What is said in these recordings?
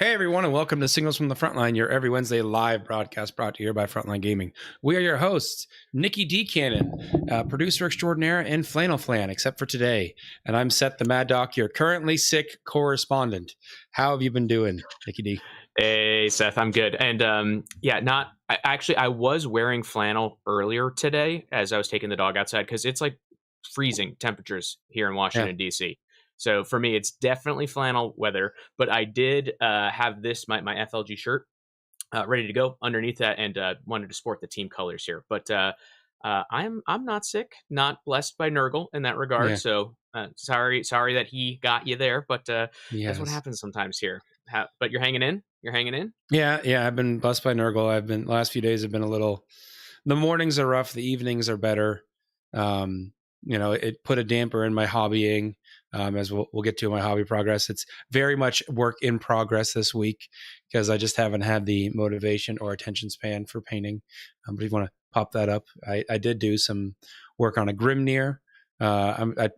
Hey everyone, and welcome to Signals from the Frontline, your every Wednesday live broadcast brought to you by Frontline Gaming. We are your hosts, Nicky Dee, producer extraordinaire, and Flannel Flan, except for today. And I'm Seth the Mad Dok, your currently sick correspondent. How have you been doing, Nicky Dee? Hey Seth, I'm good. And I was wearing flannel earlier today as I was taking the dog outside because it's like freezing temperatures here in Washington, D.C. So for me, it's definitely flannel weather. But I did have my FLG shirt ready to go underneath that, and wanted to sport the team colors here. But I'm not sick, not blessed by Nurgle in that regard. Yeah. So sorry that he got you there. But that's what Yes. happens sometimes here. But you're hanging in. You're hanging in. Yeah. I've been blessed by Nurgle. Last few days have been a little. The mornings are rough. The evenings are better. It put a damper in my hobbying. As we'll get to my hobby progress. It's very much work in progress this week because I just haven't had the motivation or attention span for painting. But if you want to pop that up, I did do some work on a Grimnir. That's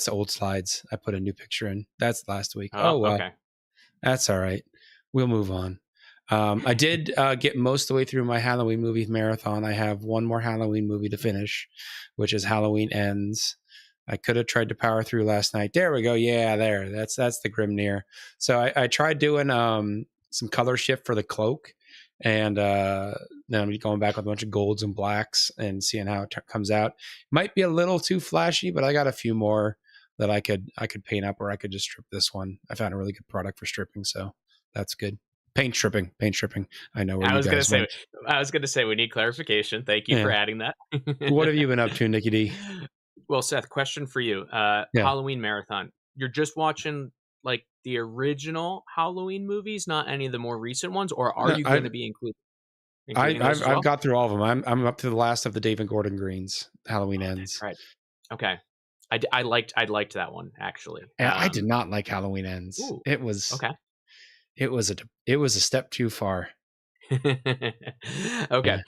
old slides. I put a new picture in. That's last week. Oh well, Okay. That's all right. We'll move on. I did get most of the way through my Halloween movie marathon. I have one more Halloween movie to finish, which is Halloween Ends. I could have tried to power through last night. There we go. Yeah, there. That's the Grimnir. So I tried doing some color shift for the cloak, and then I'm going back with a bunch of golds and blacks and seeing how it comes out. Might be a little too flashy, but I got a few more that I could paint up, or I could just strip this one. I found a really good product for stripping, so that's good. Paint stripping. I know where I was you guys gonna went. say. I was gonna say we need clarification. Thank you for adding that. What have you been up to, Nicky Dee? Well, Seth, question for you. Yeah. Halloween marathon. You're just watching like the original Halloween movies, not any of the more recent ones, or are you going to be including those as well? I've got through all of them. I'm up to the last of the David Gordon Greens. Halloween Ends. Right. Okay. I liked that one actually. And I did not like Halloween Ends. Ooh, It was okay. It was a step too far. Okay.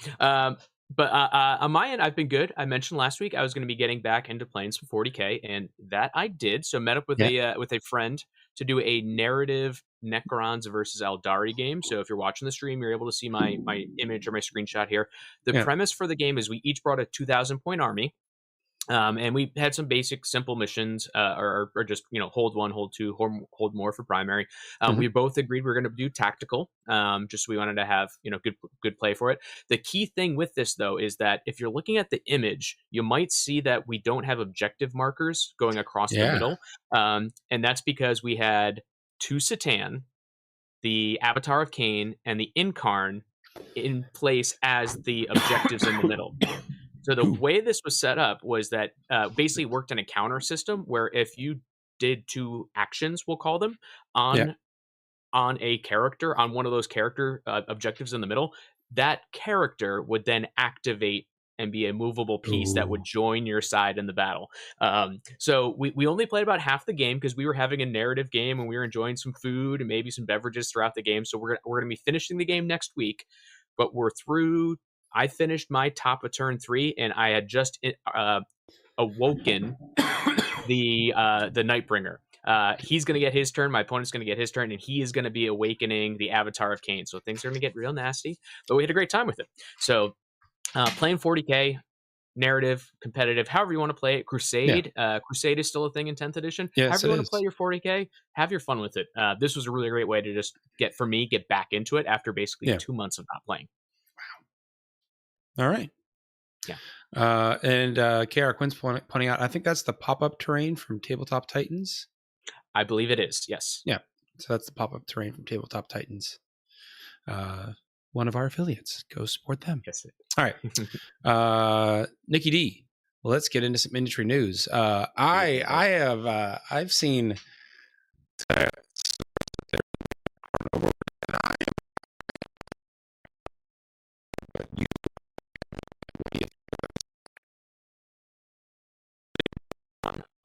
But on my end, I've been good. I mentioned last week I was going to be getting back into playing some 40K, and that I did. So met up with a friend to do a narrative Necrons versus Eldari game. So if you're watching the stream, you're able to see my image or my screenshot here. The premise for the game is we each brought a 2,000 point army. And we had some basic simple missions, or just, hold one, hold two, hold more for primary. We both agreed we were going to do tactical, just so we wanted to have, good play for it. The key thing with this, though, is that if you're looking at the image, you might see that we don't have objective markers going across the middle. And that's because we had 2 Satan, the Avatar of Cain, and the Incarn in place as the objectives in the middle. So the way this was set up was that basically worked in a counter system where if you did 2 actions, we'll call them, on a character, on one of those character objectives in the middle, that character would then activate and be a movable piece that would join your side in the battle. So we only played about half the game because we were having a narrative game and we were enjoying some food and maybe some beverages throughout the game. So we're going to be finishing the game next week, but we're through. I finished my top of turn 3, and I had just awoken the Nightbringer. He's going to get his turn. My opponent's going to get his turn, and he is going to be awakening the Avatar of Cain. So things are going to get real nasty, but we had a great time with it. So playing 40K, narrative, competitive, however you want to play it. Crusade. Crusade is still a thing in 10th edition. Yes, however you want to play your 40K, have your fun with it. This was a really great way to just get back into it after basically 2 months of not playing. All right. Yeah. And KR Quinn's pointing out, I think that's the pop-up terrain from Tabletop Titans. I believe it is, yes. Yeah. So that's the pop-up terrain from Tabletop Titans. One of our affiliates. Go support them. Yes. All right. Nicky Dee. Well, let's get into some industry news. I've seen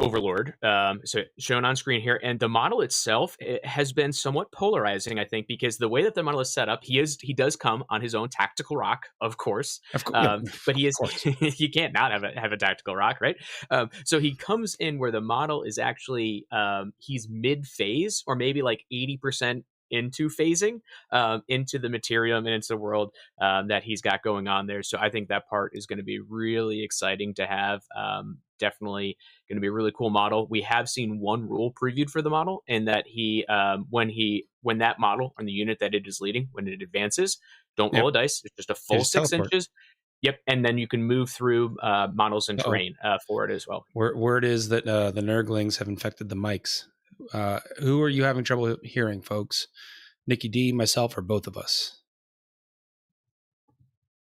Overlord, so shown on screen here, and the model itself, it has been somewhat polarizing, I think, because the way that the model is set up, he does come on his own tactical rock, of course, Of course, yeah, but he of is course. you can't not have a tactical rock, right? So he comes in where the model is actually he's mid phase, or maybe like 80% into phasing into the materium and into the world that he's got going on there. So I think that part is going to be really exciting to have. Definitely going to be a really cool model. We have seen one rule previewed for the model, and that when that model and the unit that it is leading, when it advances, don't roll Yep. a dice. It's just a You full just six teleport. inches. Yep, and then you can move through models and Uh-oh. terrain for it as well. Word is that the Nurglings have infected the mics. Who are you having trouble hearing, folks? Nicky Dee, myself, or both of us?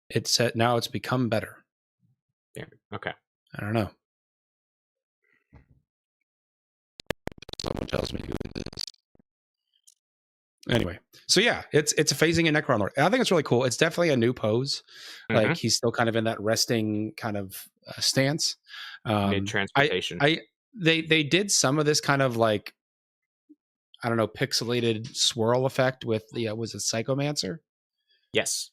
It's set now. It's become better. Yeah. Okay. I don't know. Someone tells me who it is. Anyway, so yeah, it's a phasing in Necron Lord. I think it's really cool. It's definitely a new pose. Like he's still kind of in that resting kind of stance. Mid transportation. They did some of this kind of like, I don't know, pixelated swirl effect with the was it Psychomancer? Yes.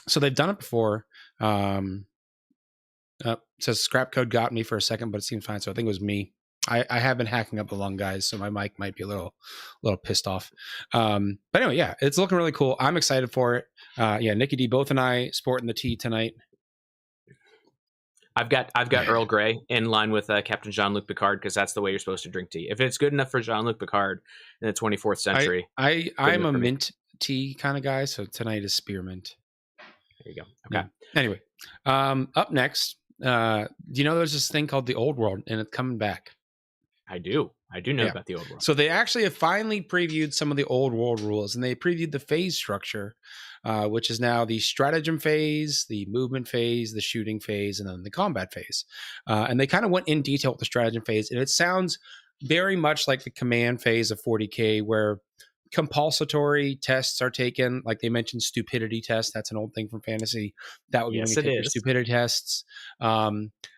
So they've done it before. It says scrap code got me for a second, but it seemed fine. So I think it was me. I have been hacking up the lung, guys, so my mic might be a little pissed off. But anyway, yeah, it's looking really cool. I'm excited for it. Yeah, Nicky Dee, both and I sporting the tea tonight. I've got Earl Grey in line with Captain Jean-Luc Picard, because that's the way you're supposed to drink tea. If it's good enough for Jean-Luc Picard in the 24th century, I'm a mint tea kind of guy, so tonight is spearmint. There you go. Okay. Yeah. Anyway, up next, do you know there's this thing called the Old World, and it's coming back? I do know about the Old World. So they actually have finally previewed some of the Old World rules, and they previewed the phase structure, which is now the stratagem phase, the movement phase, the shooting phase, and then the combat phase. And they kind of went in detail with the stratagem phase, and it sounds very much like the command phase of 40K, where compulsory tests are taken. Like they mentioned stupidity tests. That's an old thing from fantasy. That would be when you take your stupidity tests.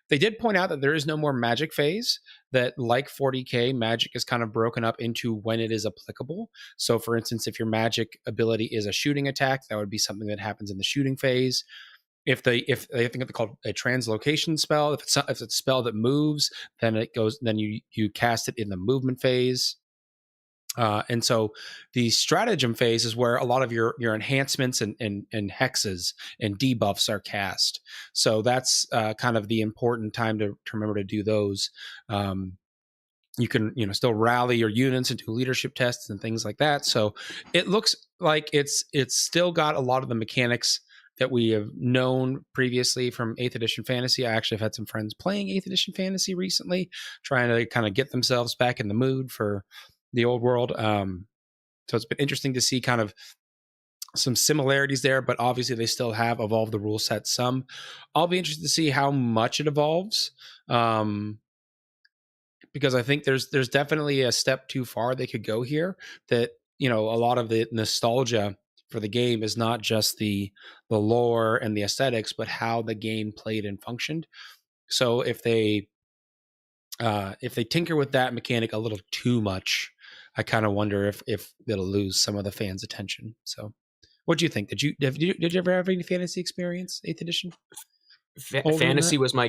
They did point out that there is no more magic phase, that like 40K, magic is kind of broken up into when it is applicable. So for instance, if your magic ability is a shooting attack, that would be something that happens in the shooting phase. If they think it's called a translocation spell, if it's a spell that moves, then you cast it in the movement phase. And so the stratagem phase is where a lot of your enhancements and hexes and debuffs are cast. So that's kind of the important time to remember to do those. You can still rally your units and do leadership tests and things like that. So it looks like it's still got a lot of the mechanics that we have known previously from 8th edition fantasy. I actually have had some friends playing 8th edition fantasy recently, trying to kind of get themselves back in the mood for the Old World. So it's been interesting to see kind of some similarities there, but obviously they still have evolved the rule set some. I'll be interested to see how much it evolves, because I think there's definitely a step too far they could go here. That a lot of the nostalgia for the game is not just the lore and the aesthetics, but how the game played and functioned. So if they tinker with that mechanic a little too much, I kind of wonder if it'll lose some of the fans' attention. So, what do you think? Did you ever have any fantasy experience 8th edition? Fantasy was my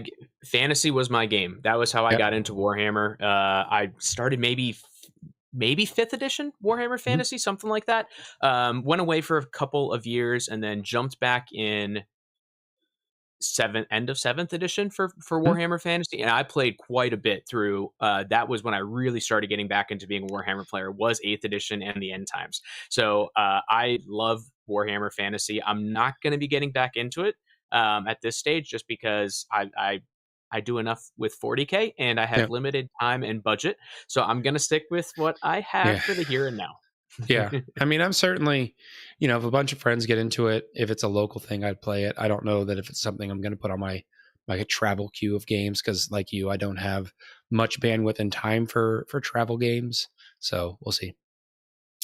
game. That was how I got into Warhammer. I started maybe 5th edition Warhammer Fantasy, something like that. Went away for a couple of years and then jumped back in end of 7th edition for Warhammer Fantasy, and I played quite a bit through. That was when I really started getting back into being a Warhammer player, was 8th edition and the end times. So I love Warhammer Fantasy. I'm not going to be getting back into it at this stage, just because I do enough with 40K and I have limited time and budget. So I'm going to stick with what I have for the here and now. Yeah. I mean, I'm certainly, if a bunch of friends get into it, if it's a local thing, I'd play it. I don't know that if it's something I'm going to put on my travel queue of games, because like you, I don't have much bandwidth and time for travel games. So we'll see.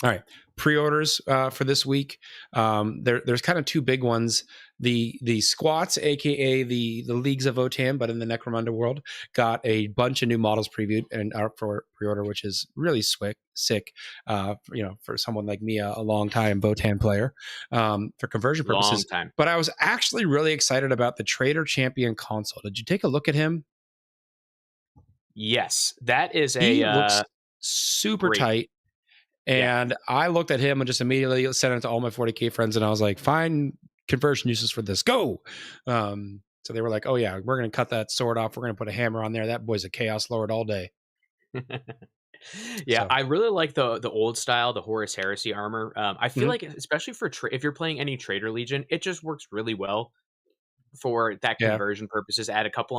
All right. pre-orders for this week. There's kind of two big ones. The squats, aka the leagues of Votan, but in the Necromunda world, got a bunch of new models previewed and out for pre-order, which is really sick. For someone like me, a long time Votan player, for conversion purposes. Long time. But I was actually really excited about the Trader Champion console. Did you take a look at him? Yes, that is he looks super great. tight. And I looked at him and just immediately sent it to all my 40K friends. And I was like, find conversion uses for this. Go. So they were like, oh, yeah, we're going to cut that sword off. We're going to put a hammer on there. That boy's a Chaos Lord all day. Yeah, so. I really like the old style, the Horus Heresy armor. I feel like, especially for if you're playing any Trader Legion, it just works really well for that conversion purposes. Add a couple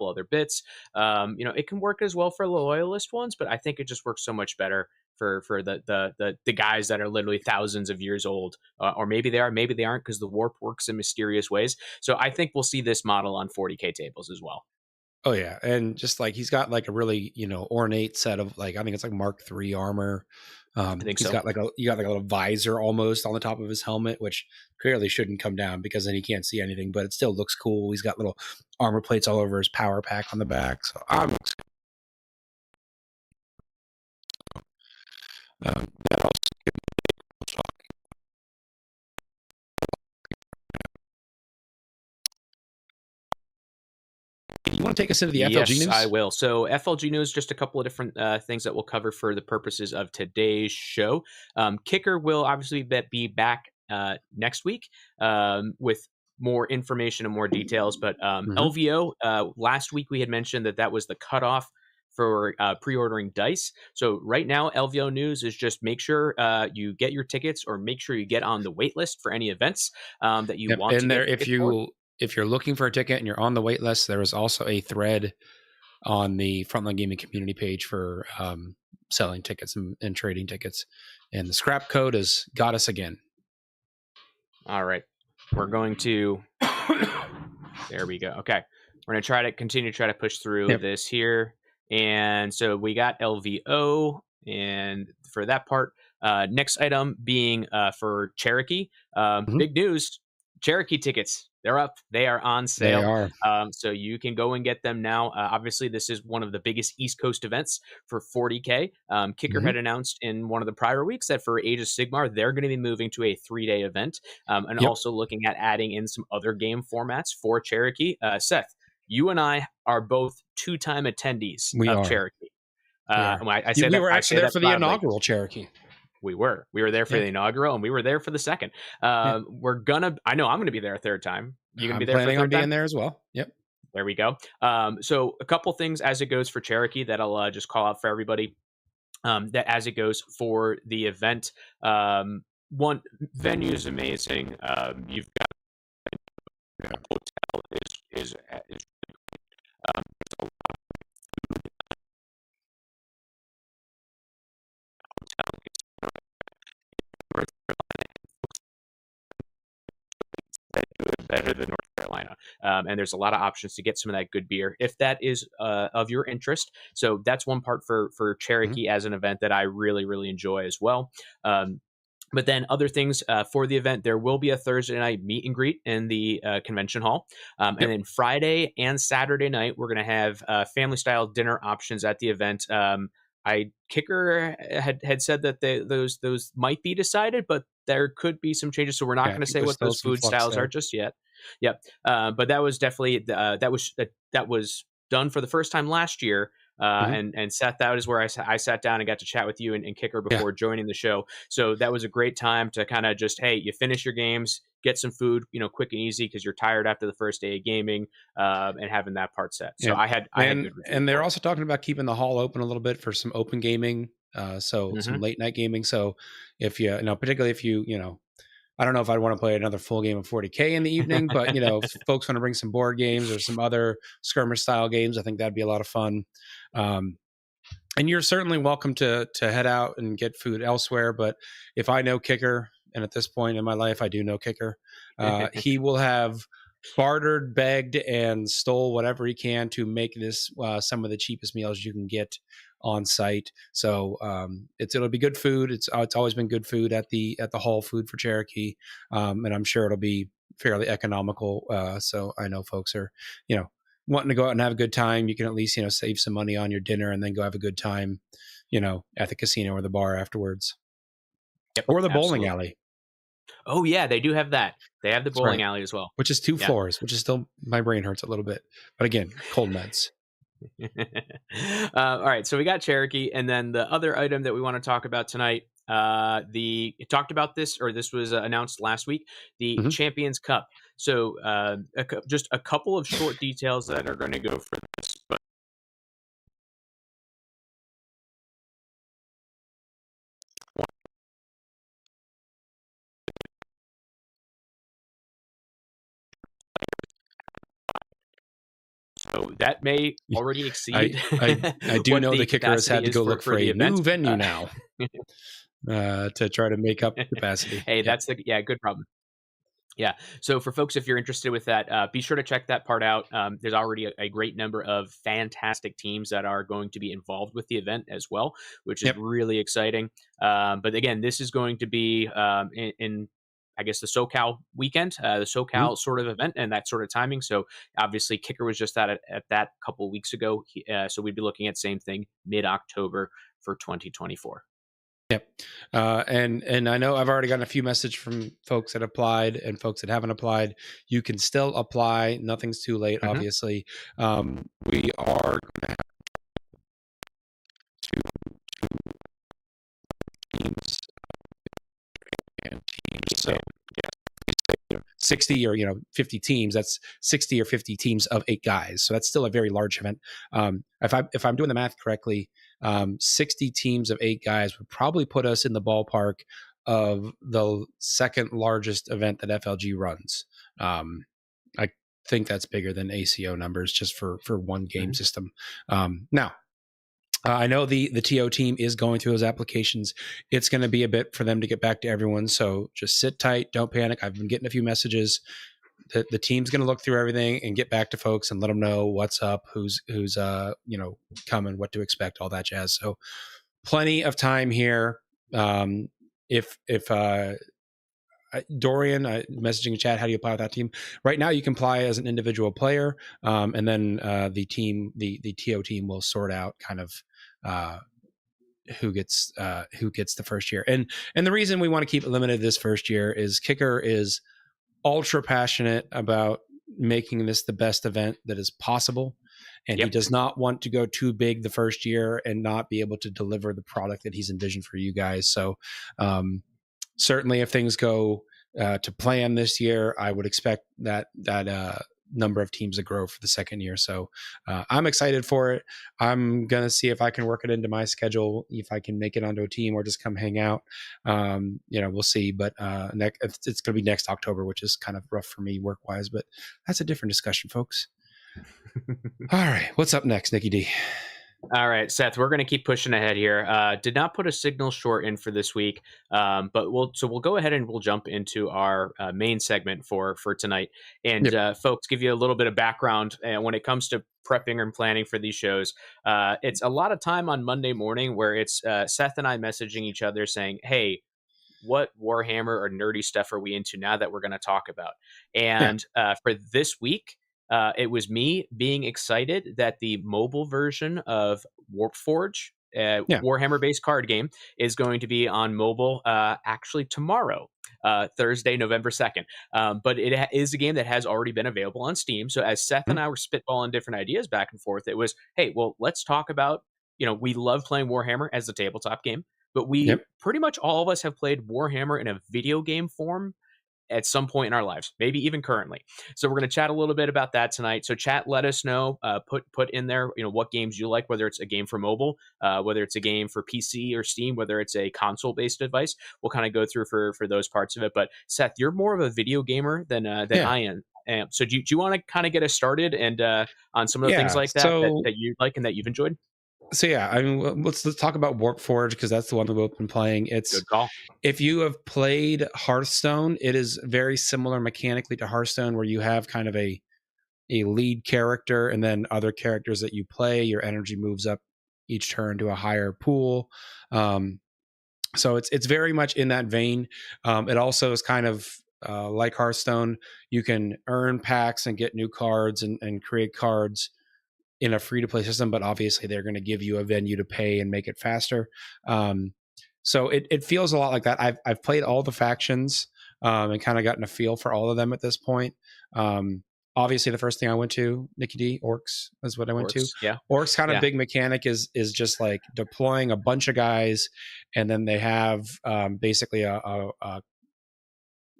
other bits. It can work as well for loyalist ones, but I think it just works so much better for the guys that are literally thousands of years old, or maybe they are, maybe they aren't, because the warp works in mysterious ways. So I think we'll see this model on 40K tables as well. Oh yeah, and just like he's got like a really ornate set of I think it's like Mark III armor. I think he's got like a little visor almost on the top of his helmet, which clearly shouldn't come down because then he can't see anything, but it still looks cool. He's got little armor plates all over his power pack on the back. So I'm that also you want to take us into the FLG news? Yes, I will. So FLG news, just a couple of different things that we'll cover for the purposes of today's show. Kicker will obviously be back next week with more information and more details. But LVO, last week we had mentioned that was the cutoff for pre-ordering dice. So right now, LVO news is just make sure you get your tickets, or make sure you get on the wait list for any events that you want to get tickets for. If you're looking for a ticket and you're on the wait list, there is also a thread on the Frontline Gaming community page for selling tickets and trading tickets. And the scrap code has got us again. All right. We're going to... There we go. Okay. We're going to continue to push through this here. And so we got LVO. And for that part, next item being for Cherokee. Big news. Cherokee tickets. They're up. They are on sale. They are. So you can go and get them now. Obviously, this is one of the biggest East Coast events for 40K. Kicker had announced in one of the prior weeks that for Age of Sigmar, they're going to be moving to a 3-day event, and also looking at adding in some other game formats for Cherokee. Seth, you and I are both 2-time attendees of Cherokee. We were actually there for the inaugural Cherokee. We were there for the inaugural, and we were there for the second. I know I'm going to be there a third time. You going to be there? Planning on being there as well. Yep. There we go. So a couple things as it goes for Cherokee that I'll just call out for everybody. That as it goes for the event, one, venue is amazing. You've got a hotel is really great. There's a lot of food. Hotel is North Carolina. Better than North Carolina. And there's a lot of options to get some of that good beer if that is of your interest. So that's one part for Cherokee as an event that I really, really enjoy as well. But then other things for the event, there will be a Thursday night meet and greet in the convention hall. And then Friday and Saturday night, we're going to have family style dinner options at the event. Kicker had said that those might be decided, but there could be some changes. So we're not going to say what those food styles are just yet. Yep. But that was definitely that was done for the first time last year. And Seth, that is where I sat down and got to chat with you and Kicker before joining the show. So that was a great time to kind of just, hey, you finish your games, get some food, quick and easy because you're tired after the first day of gaming, and having that part set. So I had good and they're also talking about keeping the hall open a little bit for some open gaming, some late night gaming. So if particularly if you I don't know if I'd want to play another full game of 40K in the evening, but if folks want to bring some board games or some other skirmish style games, I think that'd be a lot of fun. And you're certainly welcome to head out and get food elsewhere. But if I know Kicker, and at this point in my life, I do know Kicker, he will have bartered, begged, and stole whatever he can to make this some of the cheapest meals you can get on site. So it'll be good food. It's always been good food at the Hall Food for Cherokee, and I'm sure it'll be fairly economical. So I know folks are, wanting to go out and have a good time. You can at least, save some money on your dinner and then go have a good time, at the casino or the bar afterwards. Yep, or the bowling absolutely. alley. Oh yeah, they do have that. They have the That's bowling right. alley as well. Which is 2 Yeah. floors, which is still, my brain hurts a little bit. But again, cold meds. All right, so we got Cherokee, and then the other item that we want to talk about tonight. It talked about this, or this was announced last week. The Mhm. Champions Cup. So just a couple of short details that are going to go for this, but so that may already exceed I do what know the the kicker has capacity had to is go look for for the a event. new venue now, to try to make up capacity. Hey, Yep. that's the good problem. Yeah. So for folks, if you're interested with that, be sure to check that part out. There's already a great number of fantastic teams that are going to be involved with the event as well, which is Yep. really exciting. But again, this is going to be in I guess the SoCal weekend, the Mhm. SoCal sort of event and that sort of timing. So obviously, Kicker was just at that a couple of weeks ago. So we'd be looking at same thing mid October for 2024. Yep. And I know I've already gotten a few messages from folks that applied and folks that haven't applied. You can still apply. Nothing's too late, Mm-hmm. obviously. We are going to have two teams and teams. So 60 or 50 teams, that's 60 or 50 teams of 8 guys, so that's still a very large event. If I'm doing the math correctly, 60 teams of 8 guys would probably put us in the ballpark of the second largest event that FLG runs. I think that's bigger than ACO numbers just for one game system. Now I know the TO team is going through those applications. It's going to be a bit for them to get back to everyone. So just sit tight. Don't panic. I've been getting a few messages. The team's going to look through everything and get back to folks and let them know what's up, who's coming, what to expect, all that jazz. So plenty of time here. If Dorian messaging in chat, how do you apply with that team? Right now, you can apply as an individual player, and then the team, the TO team, will sort out kind of who gets the first year. And the reason we want to keep it limited this first year is Kicker is ultra passionate about making this the best event that is possible. And he does not want to go too big the first year and not be able to deliver the product that he's envisioned for you guys. So certainly if things go to plan this year, I would expect that number of teams to grow for the second year. So I'm excited for it. I'm going to see if I can work it into my schedule, if I can make it onto a team or just come hang out. We'll see. But it's going to be next October, which is kind of rough for me work-wise. But that's a different discussion, folks. All right. What's up next, Nicky Dee? All right, Seth, we're going to keep pushing ahead here. Did not put a signal short in for this week, but we'll go ahead and we'll jump into our main segment for tonight. And folks, give you a little bit of background when it comes to prepping and planning for these shows. It's a lot of time on Monday morning where it's Seth and I messaging each other saying, "Hey, what Warhammer or nerdy stuff are we into now that we're going to talk about?" And for this week, it was me being excited that the mobile version of Warpforge, Warhammer-based card game, is going to be on mobile actually tomorrow, Thursday, November 2nd. But it is a game that has already been available on Steam. So as Seth and I were spitballing different ideas back and forth, it was, hey, well, let's talk about, we love playing Warhammer as a tabletop game, but we pretty much all of us have played Warhammer in a video game form at some point in our lives, maybe even currently. So we're going to chat a little bit about that tonight. So chat, let us know, put in there, what games you like, whether it's a game for mobile, whether it's a game for PC or Steam, whether it's a console based device. We'll kind of go through for those parts of it. But Seth, you're more of a video gamer than I am. So do you want to kind of get us started and on some of the things like that you like and that you've enjoyed? So I mean, let's talk about Warpforge because that's the one that we've been playing. It's good call. If you have played Hearthstone, it is very similar mechanically to Hearthstone, where you have kind of a lead character and then other characters that you play. Your energy moves up each turn to a higher pool. So it's very much in that vein. It also is kind of like Hearthstone. You can earn packs and get new cards and create cards in a free-to-play system, but obviously they're going to give you a venue to pay and make it faster. So it feels a lot like that. I've played all the factions and kind of gotten a feel for all of them at this point. Obviously, the first thing I went to, Nicky Dee, Orcs is what I went to. Yeah. Orcs kind of big mechanic is just like deploying a bunch of guys, and then they have basically a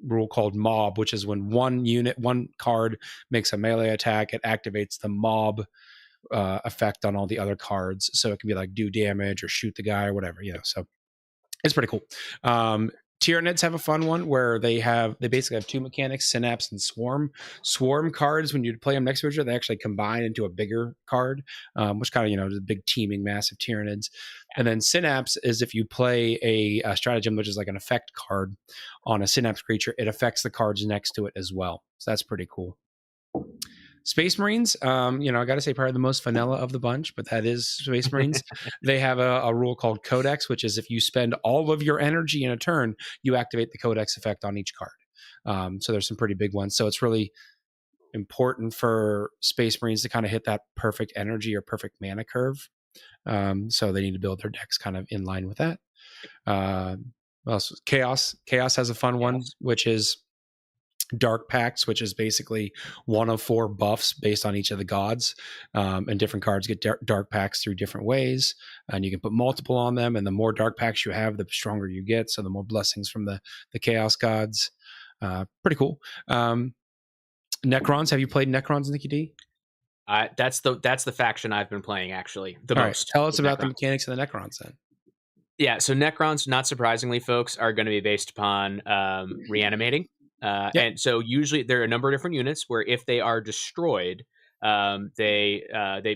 rule called mob, which is when one card makes a melee attack, it activates the mob effect on all the other cards. So it can be like do damage or shoot the guy or whatever, so it's pretty cool. Tyranids have a fun one where they basically have two mechanics, Synapse and Swarm. Swarm cards, when you play them next to each other, they actually combine into a bigger card, which kind of, is a big teaming mass of Tyranids. And then Synapse is if you play a stratagem, which is like an effect card on a Synapse creature, it affects the cards next to it as well. So that's pretty cool. Space Marines, I got to say probably the most vanilla of the bunch, but that is Space Marines. They have a rule called Codex, which is if you spend all of your energy in a turn, you activate the Codex effect on each card. So there's some pretty big ones. So it's really important for Space Marines to kind of hit that perfect energy or perfect mana curve. So they need to build their decks kind of in line with that. What else? Chaos has a fun one, which is Dark Pacts, which is basically one of 4 buffs based on each of the gods, and different cards get Dark Pacts through different ways, and you can put multiple on them, and the more Dark Pacts you have, the stronger you get, so the more blessings from the Chaos gods. Pretty cool. Necrons, have you played Necrons, Nicky Dee? That's the faction I've been playing actually the most. Tell us about the mechanics of the Necrons then. Yeah, so Necrons, not surprisingly, folks, are going to be based upon reanimating. And so usually there are a number of different units where if they are destroyed, they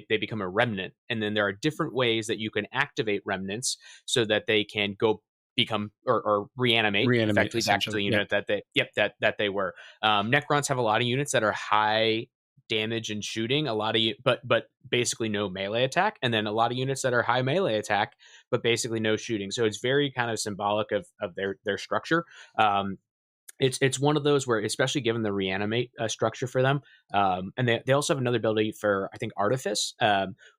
become a remnant. And then there are different ways that you can activate remnants so that they can go become or reanimate effectively back to the unit that they were. Necrons have a lot of units that are high damage and shooting, but basically no melee attack, and then a lot of units that are high melee attack but basically no shooting. So it's very kind of symbolic of their structure. It's one of those where, especially given the reanimate structure for them, and they also have another ability for, I think, Artifice,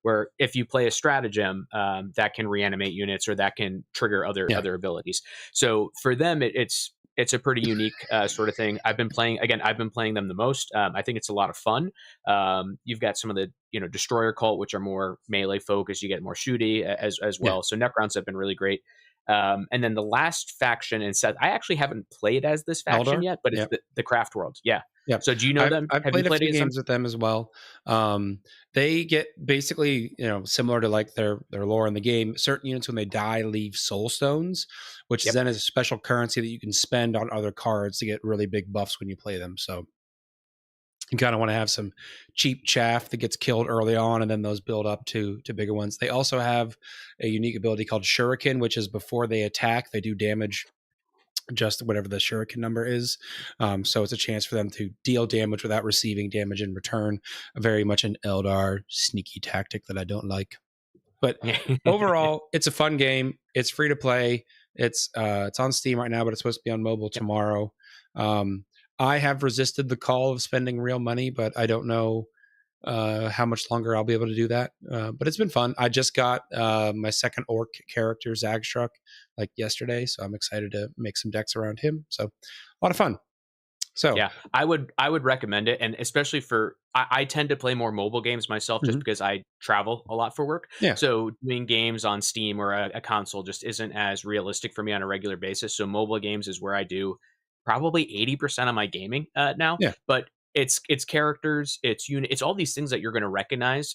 where if you play a stratagem that can reanimate units or that can trigger other abilities. So for them, it's a pretty unique sort of thing. I've been playing them the most. I think it's a lot of fun. You've got some of the Destroyer Cult, which are more melee focused. You get more shooty as well. So Necrons have been really great. And then the last faction, and Seth, I actually haven't played as this faction yet, but it's the Craft World. Yeah. So do you know them? I've played a few games with them as well. They get basically, similar to like their lore in the game. Certain units, when they die, leave soul stones, which then is a special currency that you can spend on other cards to get really big buffs when you play them. So you kind of want to have some cheap chaff that gets killed early on, and then those build up to bigger ones. They also have a unique ability called Shuriken, which is before they attack, they do damage just whatever the Shuriken number is. So it's a chance for them to deal damage without receiving damage in return. Very much an Eldar sneaky tactic that I don't like. But overall, it's a fun game. It's free to play. It's on Steam right now, but it's supposed to be on mobile tomorrow. I have resisted the call of spending real money, but I don't know how much longer I'll be able to do that. But it's been fun. I just got my second orc character, Zagstruck, like yesterday, so I'm excited to make some decks around him. So a lot of fun. So yeah, I would recommend it, and especially for I tend to play more mobile games myself, just because I travel a lot for work. Yeah. So doing games on Steam or a console just isn't as realistic for me on a regular basis. So mobile games is where I do probably 80% of my gaming now. Yeah. But it's characters, it's all these things that you're going to recognize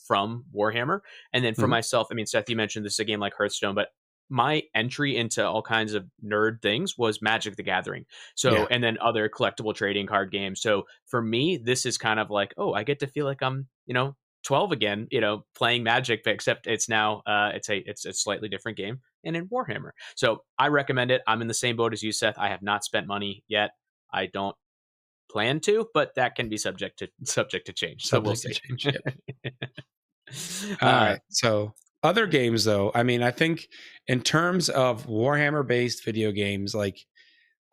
from Warhammer. And then for myself, I mean, Seth, you mentioned this is a game like Hearthstone, but my entry into all kinds of nerd things was Magic the Gathering. So, and then other collectible trading card games. So for me, this is kind of like, oh, I get to feel like I'm, 12 again, playing Magic, but except it's now, it's a slightly different game and in Warhammer. So I recommend it. I'm in the same boat as you, Seth. I have not spent money yet. I don't plan to, but that can be subject to change. So we'll see. All right. So Other games, though, I mean, I think in terms of Warhammer based video games, like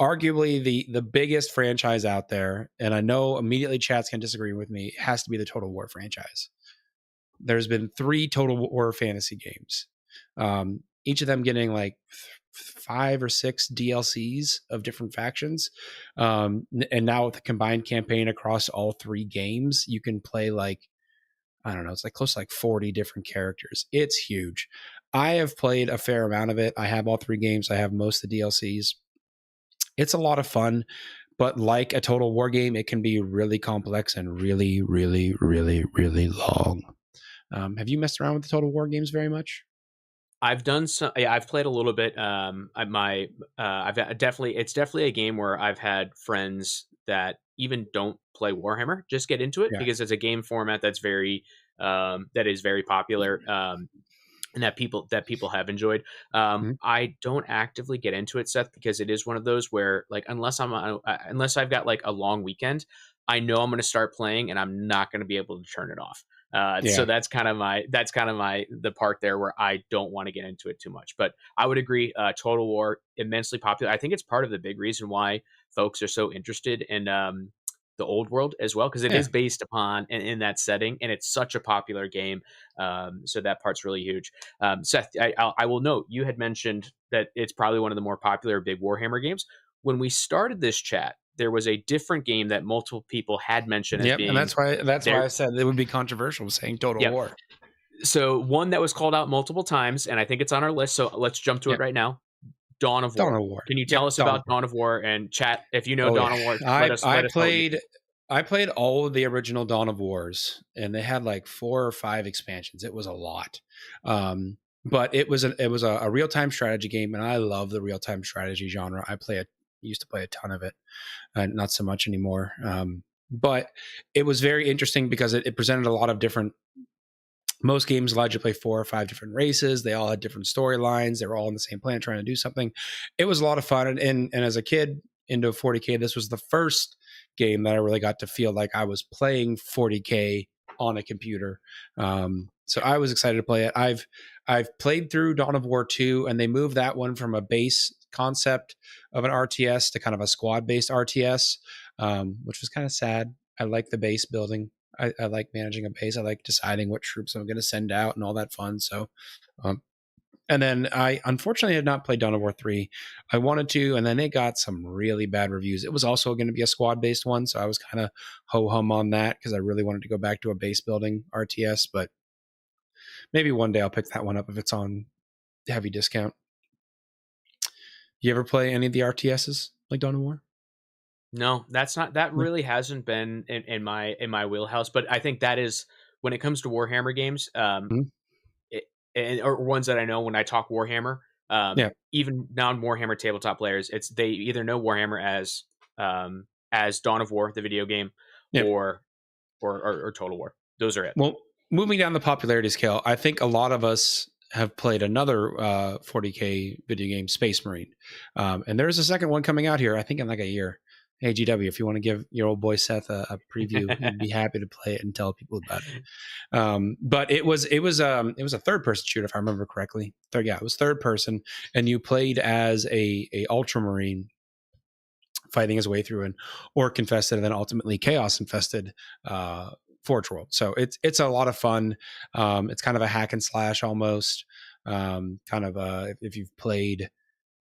arguably the biggest franchise out there, and I know immediately chats can disagree with me, has to be the Total War franchise. There's been 3 Total War fantasy games, each of them getting like 5 or 6 DLCs of different factions, and now with the combined campaign across all 3 games, you can play like, I don't know, it's like close to like 40 different characters. It's huge. I have played a fair amount of it. I have all 3 games. I have most of the DLCs. It's a lot of fun, but like a Total War game, it can be really complex and really, really, really, really long. Have you messed around with the Total War games very much? I've done some. Yeah, I've played a little bit. I've definitely. It's definitely a game where I've had friends that even don't play Warhammer just get into it Yeah. because it's a game format that's very, that is very popular. And that people have enjoyed. Mhm. I don't actively get into it, Seth, because it is one of those where, like, unless I've got like a long weekend, I know I'm going to start playing and I'm not going to be able to turn it off. So Yeah. that's kind of my the part there where I don't want to get into it too much. But I would agree, Total War immensely popular. I think it's part of the big reason why folks are so interested in the old world as well, because it Yeah. is based upon in that setting, and it's such a popular game. So that part's really huge. Seth, I will note you had mentioned that it's probably one of the more popular big Warhammer games. When we started this chat, there was a different game that multiple people had mentioned as Yep. And being that's why their. I said it would be controversial saying Total Yep. War. So one that was called out multiple times, and I think it's on our list. So let's jump to it Yep. right now. Dawn of Dawn War. of War. Can you tell Yep. us Dawn of about War. Dawn of War, and chat if you know Oh Dawn yeah. of War? I Let I us know what you played think. I played all of the original Dawn of Wars, and they had like 4 or 5 expansions. It was a lot. But it was a real time strategy game, and I love the real time strategy genre. Used to play a ton of it, not so much anymore. But it was very interesting because it presented a lot of different. Most games allowed you to play 4 or 5 different races. They all had different storylines. They were all on the same planet trying to do something. It was a lot of fun. And as a kid into 40K, this was the first game that I really got to feel like I was playing 40K on a computer. So I was excited to play it. I've played through Dawn of War 2, and they moved that one from a base concept of an RTS to kind of a squad based RTS, which was kind of sad. I like the base building. I like managing a base. I like deciding what troops I'm going to send out and all that fun. So, um, and then I unfortunately had not played Dawn of War 3. I wanted to, and then it got some really bad reviews. It was also going to be a squad based one. So I was kind of ho hum on that because I really wanted to go back to a base building RTS. But maybe one day I'll pick that one up if it's on heavy discount. You ever play any of the RTSs like Dawn of War? No, that No. really hasn't been in my wheelhouse. But I think that is when it comes to Warhammer games, Mhm. it, or ones that I know when I talk Warhammer, Yeah. even non Warhammer tabletop players, it's they either know Warhammer as Dawn of War, the video game, Yeah. or or Total War. Those are it. Well, moving down the popularity scale, I think a lot of us have played another 40K video game, Space Marine. And there's a second one coming out here, I think in like a year. Hey, GW, if you want to give your old boy Seth a preview, he'd be happy to play it and tell people about it. But it was a third person shooter, if I remember correctly. Yeah, it was third person, and you played as a ultramarine fighting his way through an orc infested and then ultimately chaos infested Forge World. So it's a lot of fun. It's kind of a hack and slash almost. Kind of if you've played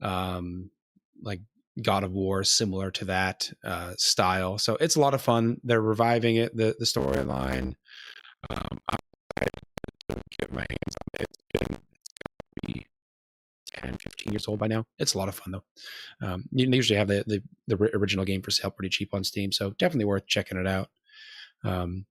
like God of War, similar to that style. So it's a lot of fun. They're reviving it, the storyline. I get my hands on it. It's been maybe 10, 15 years old by now. It's a lot of fun though. You usually have the original game for sale pretty cheap on Steam, so definitely worth checking it out. Um,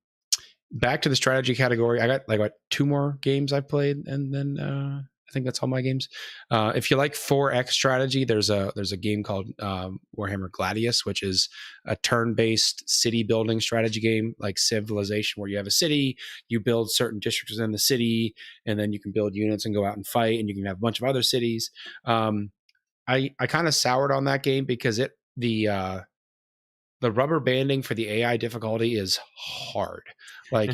Back to the strategy category, I got like what 2 more games I've played, and then I think that's all my games. If you like 4X strategy, there's a game called Warhammer Gladius, which is a turn-based city building strategy game like Civilization, where you have a city, you build certain districts within the city, and then you can build units and go out and fight, and you can have a bunch of other cities. I kind of soured on that game because the rubber banding for the AI difficulty is hard. Like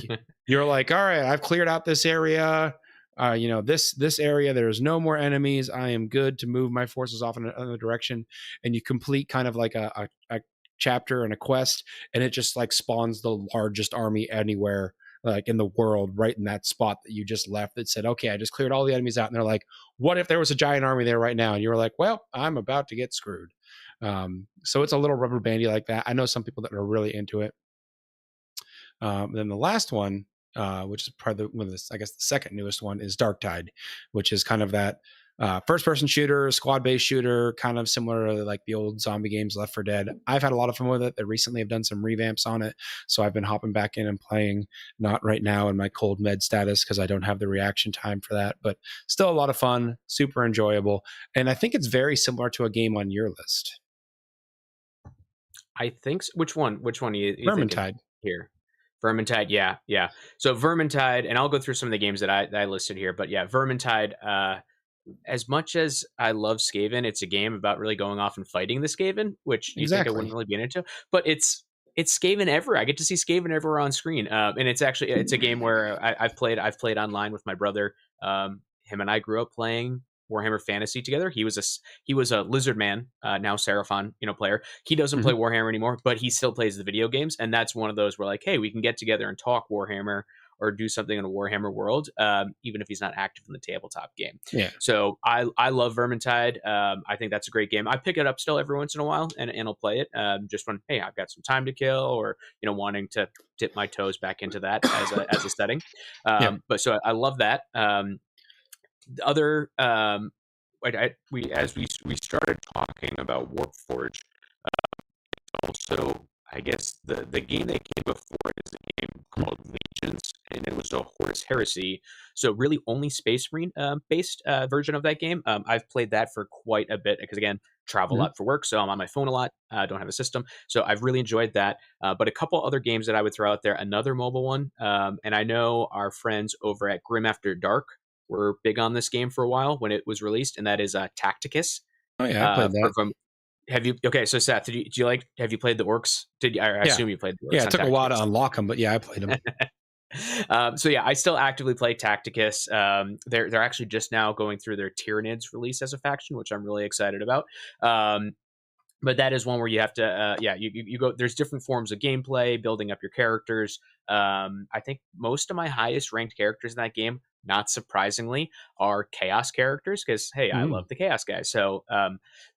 you're like, all right, I've cleared out this area. this area, there's no more enemies. I am good to move my forces off in another direction. And you complete kind of like a chapter and a quest, and it just like spawns the largest army anywhere like in the world right in that spot that you just left. That said, okay, I just cleared all the enemies out, and they're like, what if there was a giant army there right now? And you were like, well, I'm about to get screwed. So it's a little rubber bandy like that. I know some people that are really into it. Then the last one, which is probably I guess the second newest one, is Dark Tide, which is kind of that first-person shooter, squad-based shooter, kind of similar to like the old zombie games, Left 4 Dead. I've had a lot of fun with it. They recently have done some revamps on it, so I've been hopping back in and playing. Not right now in my cold med status because I don't have the reaction time for that, but still a lot of fun, super enjoyable, and I think it's very similar to a game on your list. I think so. Which one? You Vermintide here? Vermintide, yeah. So Vermintide, and I'll go through some of the games that I listed here, but yeah, Vermintide. As much as I love Skaven, it's a game about really going off and fighting the Skaven, which you think I wouldn't really be into, but it's Skaven everywhere. I get to see Skaven everywhere on screen, and it's a game where I've played online with my brother. Him and I grew up playing Warhammer Fantasy together. He was a Lizard Man, now Seraphon, player. He doesn't play Warhammer anymore, but he still plays the video games, and that's one of those where like, hey, we can get together and talk Warhammer or do something in a Warhammer world, even if he's not active in the tabletop game. Yeah. So I love Vermintide. I think that's a great game. I pick it up still every once in a while and I'll play it just when, hey, I've got some time to kill, or wanting to dip my toes back into that as a setting. But so I love that. The other as we started talking about Warpforge, also I guess the game that came before it is a game called Legions, and it was a Horus Heresy. So really only Space Marine based version of that game. I've played that for quite a bit because again, travel a lot for work, so I'm on my phone a lot. Don't have a system, so I've really enjoyed that. But a couple other games that I would throw out there, another mobile one, and I know our friends over at Grim After Dark were big on this game for a while when it was released, and that is Tacticus. Oh yeah, I played that. Have you? Okay, so Seth, have you played the orcs? I assume you played the orcs. Yeah, it took a while to unlock them, but yeah, I played them. So yeah, I still actively play Tacticus. They're actually just now going through their Tyranids release as a faction, which I'm really excited about. But that is one where you have to, you go. There's different forms of gameplay, building up your characters. I think most of my highest ranked characters in that game, not surprisingly, are Chaos characters because hey, I love the Chaos guys. So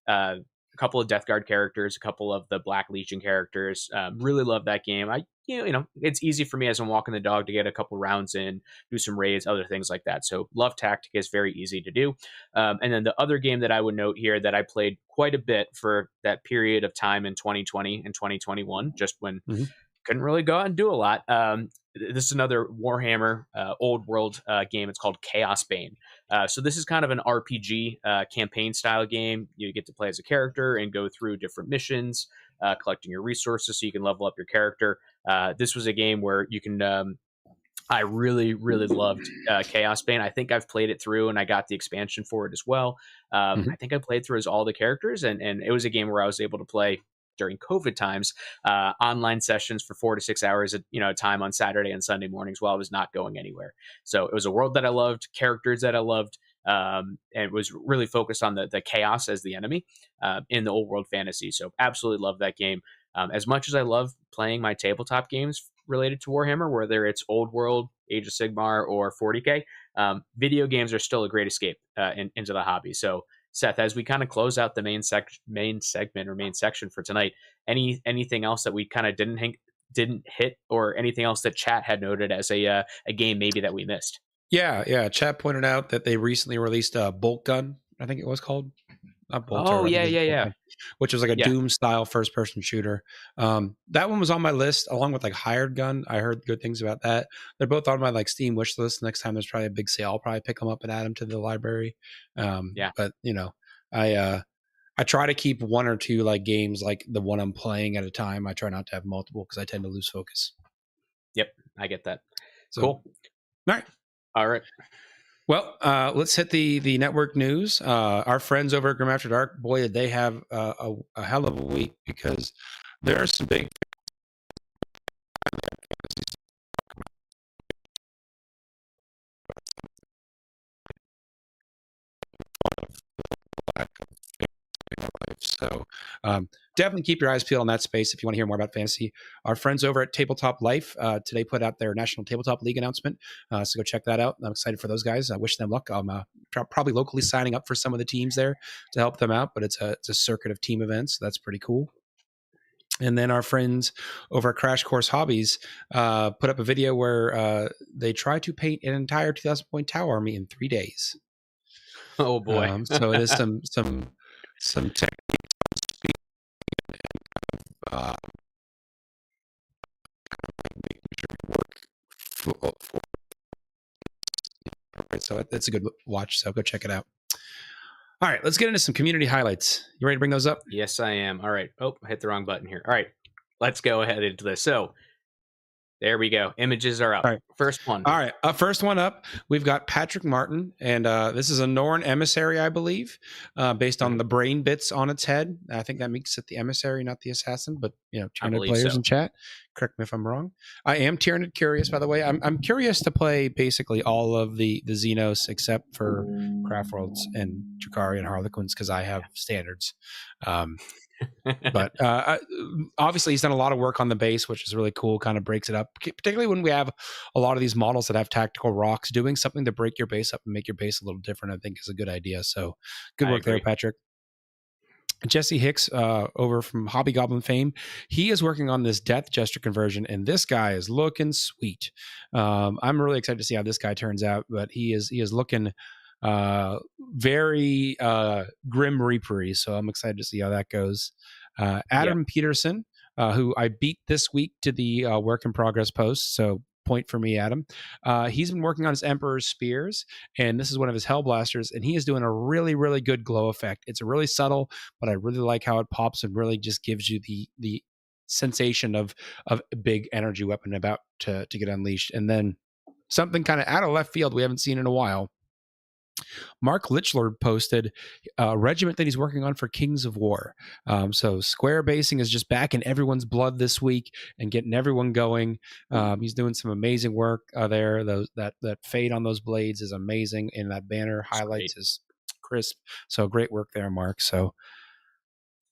a couple of Death Guard characters, a couple of the Black Legion characters. Really love that game. It's easy for me as I'm walking the dog to get a couple rounds in, do some raids, other things like that. So love Tacticus, very easy to do. And then the other game that I would note here that I played quite a bit for that period of time in 2020 and 2021, just when couldn't really go out and do a lot. This is another Warhammer old world game. It's called Chaos Bane. So this is kind of an RPG campaign style game. You get to play as a character and go through different missions, collecting your resources so you can level up your character. This was a game where you can I really, really loved Chaos Bane. I think I've played it through and I got the expansion for it as well. I think I played through as all the characters, and it was a game where I was able to play during COVID times, online sessions for 4 to 6 hours at time on Saturday and Sunday mornings while I was not going anywhere. So it was a world that I loved, characters that I loved, and it was really focused on the chaos as the enemy in the old world fantasy. So absolutely love that game. As much as I love playing my tabletop games related to Warhammer, whether it's Old World, Age of Sigmar, or 40K, video games are still a great escape into the hobby. So, Seth, as we kind of close out the main segment or main section for tonight, anything else that we kind of didn't hit, or anything else that chat had noted as a game maybe that we missed? Yeah. Chat pointed out that they recently released a Bolt Gun, I think it was called. Not Bolt oh, yeah. Which was like a Doom style first person shooter. That one was on my list along with like Hired Gun. I heard good things about that. They're both on my like Steam wish list. Next time there's probably a big sale, I'll probably pick them up and add them to the library. But I try to keep one or two like games like the one I'm playing at a time. I try not to have multiple because I tend to lose focus. Yep, I get that. So, cool. All right. Well, let's hit the network news. Our friends over at Grim After Dark, boy, did they have a hell of a week, because there are some big So definitely keep your eyes peeled on that space if you want to hear more about fantasy. Our friends over at Tabletop Life today put out their National Tabletop League announcement. So go check that out. I'm excited for those guys. I wish them luck. I'm probably locally signing up for some of the teams there to help them out, but it's a circuit of team events. So that's pretty cool. And then our friends over at Crash Course Hobbies put up a video where they try to paint an entire 2,000 point Tau army in 3 days. Oh boy! So it is some technique making sure we work. So it's a good watch. So go check it out. All right, let's get into some community highlights. You ready to bring those up? Yes, I am. All right. Oh, I hit the wrong button here. All right, let's go ahead into this. So there we go. Images are up. All right. First one. All right. First one up, we've got Patrick Martin, and this is a Norn emissary, I believe, based on the brain bits on its head. I think that makes it the emissary, not the assassin. But 200 players in chat. Correct me if I'm wrong. I am Tyrannid curious, by the way. I'm curious to play basically all of the Xenos except for Craft Worlds and Drukhari and Harlequins because I have standards. But obviously he's done a lot of work on the base, which is really cool. Kind of breaks it up, particularly when we have a lot of these models that have tactical rocks. Doing something to break your base up and make your base a little different, I think, is a good idea. So good work there, Patrick. Jesse Hicks over from Hobby Goblin fame, he is working on this Death Jester conversion, and this guy is looking sweet. I'm really excited to see how this guy turns out, but he is looking very grim reapery, so I'm excited to see how that goes. Adam Peterson, who I beat this week to the work in progress post, so point for me, Adam. He's been working on his Emperor's Spears, and this is one of his Hellblasters, and he is doing a really, really good glow effect. It's really subtle, but I really like how it pops and really just gives you the sensation of a big energy weapon about to get unleashed. And then something kind of out of left field we haven't seen in a while. Mark Lichlord posted a regiment that he's working on for Kings of War. So square basing is just back in everyone's blood this week and getting everyone going. He's doing some amazing work there. That fade on those blades is amazing, and that banner highlights is crisp. So great work there, Mark. So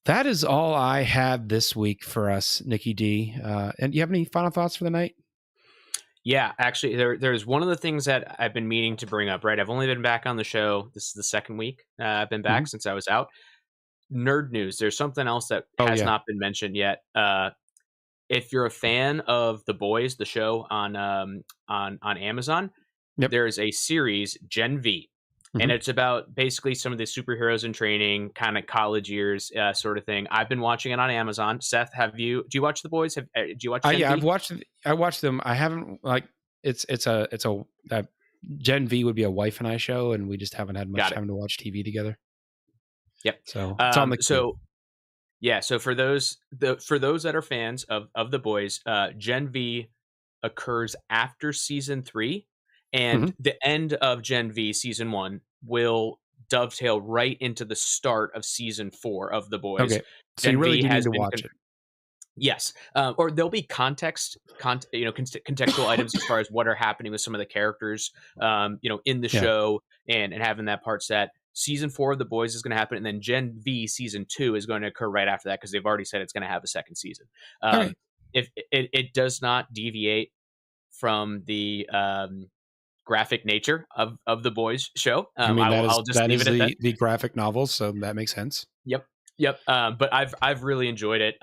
that is all I had this week for us, Nicky Dee. And do you have any final thoughts for the night? Yeah, actually, there's one of the things that I've been meaning to bring up, right? I've only been back on the show. This is the second week I've been back since I was out. Nerd news. There's something else that has not been mentioned yet. If you're a fan of The Boys, the show on Amazon, there is a series, Gen V. And it's about basically some of the superheroes in training, kind of college years sort of thing. I've been watching it on Amazon. Seth, do you watch The Boys? Do you watch Gen V? Yeah, I watched them. I haven't it's a Gen V would be a wife and I show, and we just haven't had much time to watch TV together. Yep. So it's on the so for those that are fans of The Boys, Gen V occurs after season 3. And the end of Gen V season 1 will dovetail right into the start of season 4 of The Boys. Okay, so you really do need to watch it. Yes, or there'll be contextual items as far as what are happening with some of the characters, in the show, and having that part set. Season 4 of The Boys is going to happen, and then Gen V season 2 is going to occur right after that because they've already said it's going to have a second season. If it does not deviate from the graphic nature of The Boys show. I'll just leave it at that. The graphic novels, so that makes sense. Yep. But I've really enjoyed it.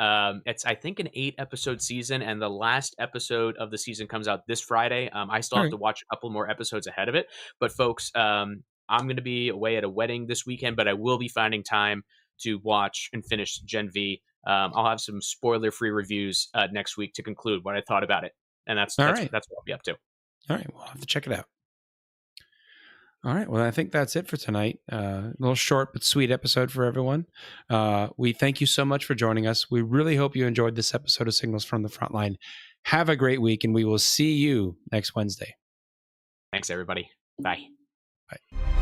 It's I think an 8-episode season, and the last episode of the season comes out this Friday. I still have to watch a couple more episodes ahead of it. But folks, I'm going to be away at a wedding this weekend, but I will be finding time to watch and finish Gen V. I'll have some spoiler-free reviews next week to conclude what I thought about it, and that's what I'll be up to. All right, we'll have to check it out. All right. Well, I think that's it for tonight. A little short but sweet episode for everyone. We thank you so much for joining us. We really hope you enjoyed this episode of Signals from the Frontline. Have a great week, and we will see you next Wednesday. Thanks, everybody. Bye. Bye.